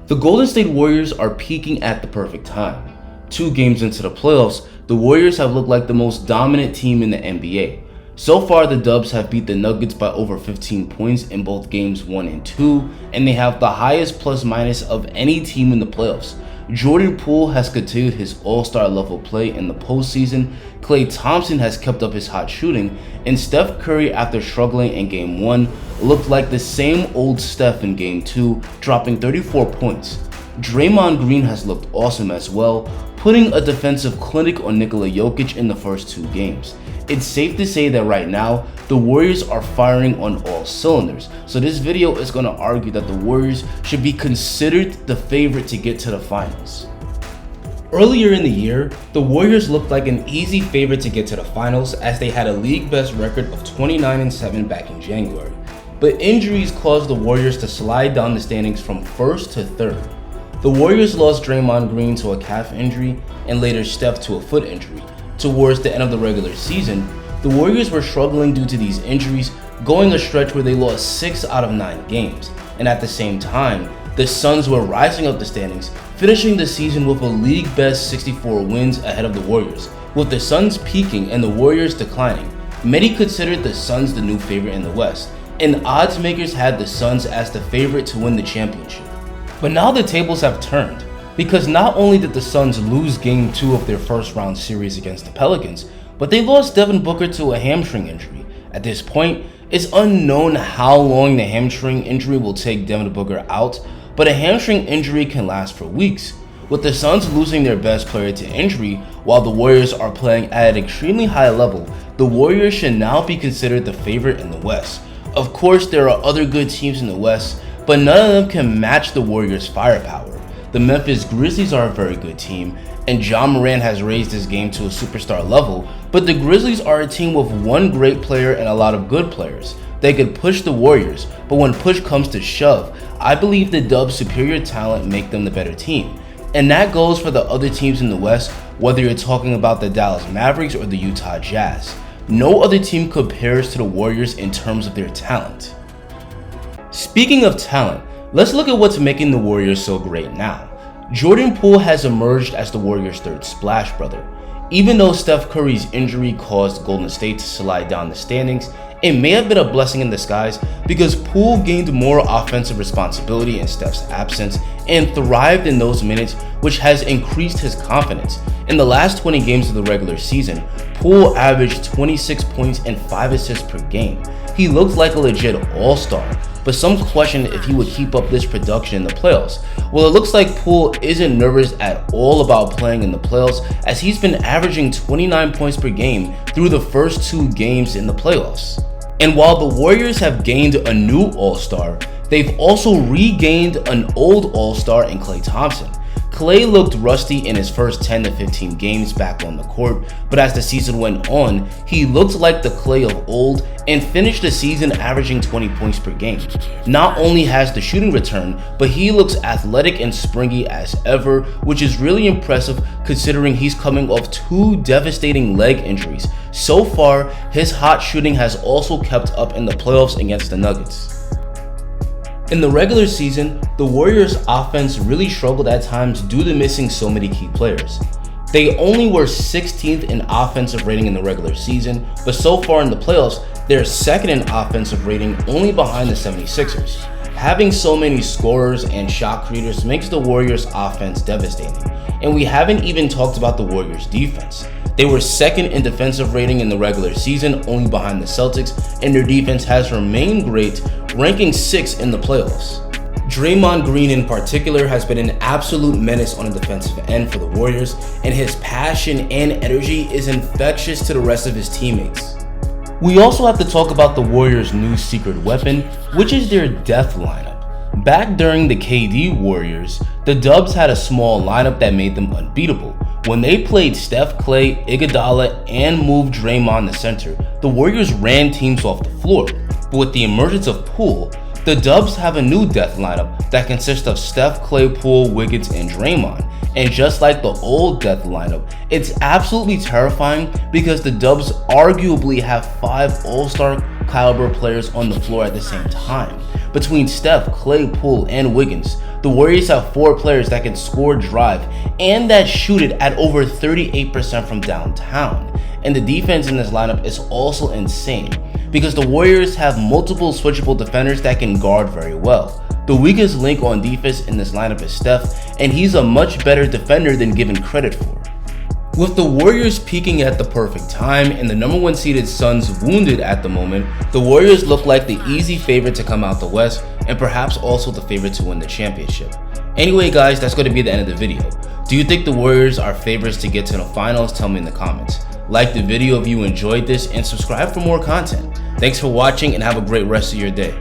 The Golden State Warriors are peaking at the perfect time. 2 games into the playoffs, the Warriors have looked like the most dominant team in the NBA. So far, the Dubs have beat the Nuggets by over 15 points in both games 1 and 2, and they have the highest plus-minus of any team in the playoffs. Jordan Poole has continued his all-star level play in the postseason, Klay Thompson has kept up his hot shooting, and Steph Curry, after struggling in Game 1, looked like the same old Steph in Game 2, dropping 34 points. Draymond Green has looked awesome as well, putting a defensive clinic on Nikola Jokic in the first 2 games. It's safe to say that right now, the Warriors are firing on all cylinders, so this video is going to argue that the Warriors should be considered the favorite to get to the finals. Earlier in the year, the Warriors looked like an easy favorite to get to the finals as they had a league best record of 29-7 back in January. But injuries caused the Warriors to slide down the standings from 1st to 3rd. The Warriors lost Draymond Green to a calf injury and later Steph to a foot injury. Towards the end of the regular season, the Warriors were struggling due to these injuries, going a stretch where they lost 6 out of 9 games. And at the same time, the Suns were rising up the standings, finishing the season with a league best 64 wins ahead of the Warriors, with the Suns peaking and the Warriors declining. Many considered the Suns the new favorite in the West, and odds makers had the Suns as the favorite to win the championship. But now the tables have turned, because not only did the Suns lose Game 2 of their first round series against the Pelicans, but they lost Devin Booker to a hamstring injury. At this point, it's unknown how long the hamstring injury will take Devin Booker out, but a hamstring injury can last for weeks. With the Suns losing their best player to injury, while the Warriors are playing at an extremely high level, the Warriors should now be considered the favorite in the West. Of course, there are other good teams in the West, but none of them can match the Warriors' firepower. The Memphis Grizzlies are a very good team, and Ja Morant has raised his game to a superstar level, but the Grizzlies are a team with one great player and a lot of good players. They could push the Warriors, but when push comes to shove, I believe the Dubs' superior talent make them the better team. And that goes for the other teams in the West, whether you're talking about the Dallas Mavericks or the Utah Jazz. No other team compares to the Warriors in terms of their talent. Speaking of talent, let's look at what's making the Warriors so great now. Jordan Poole has emerged as the Warriors' 3rd splash brother. Even though Steph Curry's injury caused Golden State to slide down the standings, it may have been a blessing in disguise because Poole gained more offensive responsibility in Steph's absence and thrived in those minutes, which has increased his confidence. In the last 20 games of the regular season, Poole averaged 26 points and 5 assists per game. He looked like a legit all-star, but some question if he would keep up this production in the playoffs. Well, it looks like Poole isn't nervous at all about playing in the playoffs, as he's been averaging 29 points per game through the first 2 games in the playoffs. And while the Warriors have gained a new all-star, they've also regained an old all-star in Klay Thompson. Klay looked rusty in his first 10 to 15 games back on the court, but as the season went on, he looked like the Klay of old and finished the season averaging 20 points per game. Not only has the shooting returned, but he looks athletic and springy as ever, which is really impressive considering he's coming off 2 devastating leg injuries. So far, his hot shooting has also kept up in the playoffs against the Nuggets. In the regular season, the Warriors' offense really struggled at times due to missing so many key players. They only were 16th in offensive rating in the regular season, but so far in the playoffs, they're 2nd in offensive rating, only behind the 76ers. Having so many scorers and shot creators makes the Warriors' offense devastating. And we haven't even talked about the Warriors' defense. They were 2nd in defensive rating in the regular season, only behind the Celtics, and their defense has remained great, ranking 6th in the playoffs. Draymond Green in particular has been an absolute menace on the defensive end for the Warriors, and his passion and energy is infectious to the rest of his teammates. We also have to talk about the Warriors' new secret weapon, which is their death lineup. Back during the KD Warriors, the Dubs had a small lineup that made them unbeatable. When they played Steph, Klay, Iguodala, and moved Draymond to center, the Warriors ran teams off the floor. But with the emergence of Poole, the Dubs have a new death lineup that consists of Steph, Klay, Poole, Wiggins, and Draymond. And just like the old death lineup, it's absolutely terrifying because the Dubs arguably have 5 all-star caliber players on the floor at the same time. Between Steph, Clay, Poole, and Wiggins, the Warriors have 4 players that can score, drive, and that shoot it at over 38% from downtown. And the defense in this lineup is also insane, because the Warriors have multiple switchable defenders that can guard very well. The weakest link on defense in this lineup is Steph, and he's a much better defender than given credit for. With the Warriors peaking at the perfect time and the number 1 seeded Suns wounded at the moment, the Warriors look like the easy favorite to come out the West and perhaps also the favorite to win the championship. Anyway guys, that's going to be the end of the video. Do you think the Warriors are favorites to get to the finals? Tell me in the comments. Like the video if you enjoyed this and subscribe for more content. Thanks for watching and have a great rest of your day.